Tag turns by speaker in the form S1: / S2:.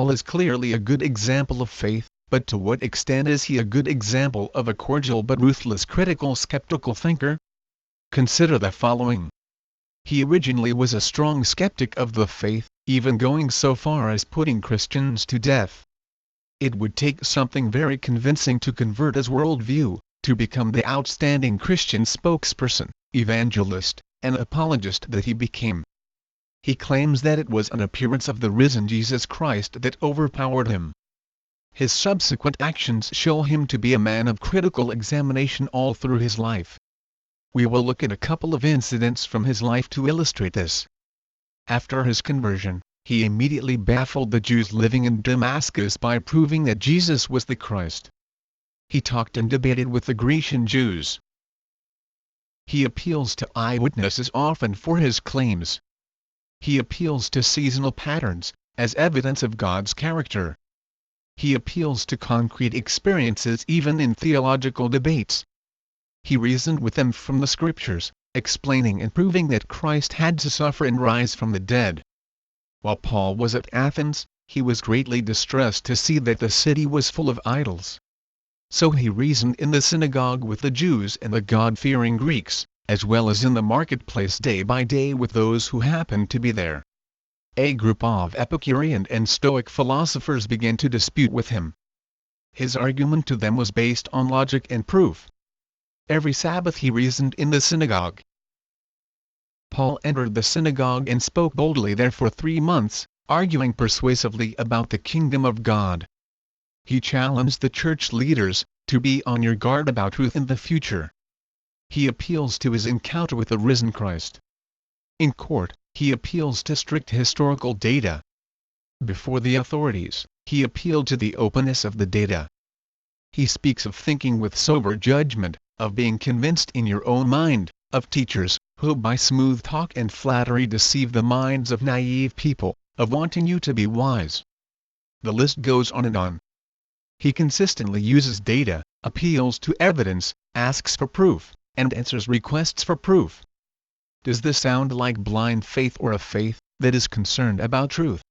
S1: Paul is clearly a good example of faith, but to what extent is he a good example of a cordial but ruthless critical skeptical thinker? Consider the following. He originally was a strong skeptic of the faith, even going so far as putting Christians to death. It would take something very convincing to convert his worldview, to become the outstanding Christian spokesperson, evangelist, and apologist that he became. He claims that it was an appearance of the risen Jesus Christ that overpowered him. His subsequent actions show him to be a man of critical examination all through his life. We will look at a couple of incidents from his life to illustrate this. After his conversion, he immediately baffled the Jews living in Damascus by proving that Jesus was the Christ. He talked and debated with the Grecian Jews. He appeals to eyewitnesses often for his claims. He appeals to seasonal patterns, as evidence of God's character. He appeals to concrete experiences even in theological debates. He reasoned with them from the Scriptures, explaining and proving that Christ had to suffer and rise from the dead. While Paul was at Athens, he was greatly distressed to see that the city was full of idols. So he reasoned in the synagogue with the Jews and the God-fearing Greeks, as well as in the marketplace day by day with those who happened to be there. A group of Epicurean and Stoic philosophers began to dispute with him. His argument to them was based on logic and proof. Every Sabbath he reasoned in the synagogue. Paul entered the synagogue and spoke boldly there for 3 months, arguing persuasively about the kingdom of God. He challenged the church leaders to be on your guard about truth in the future. He appeals to his encounter with the risen Christ. In court, he appeals to strict historical data. Before the authorities, he appealed to the openness of the data. He speaks of thinking with sober judgment, of being convinced in your own mind, of teachers who by smooth talk and flattery deceive the minds of naive people, of wanting you to be wise. The list goes on and on. He consistently uses data, appeals to evidence, asks for proof, and answers requests for proof. Does this sound like blind faith or a faith that is concerned about truth?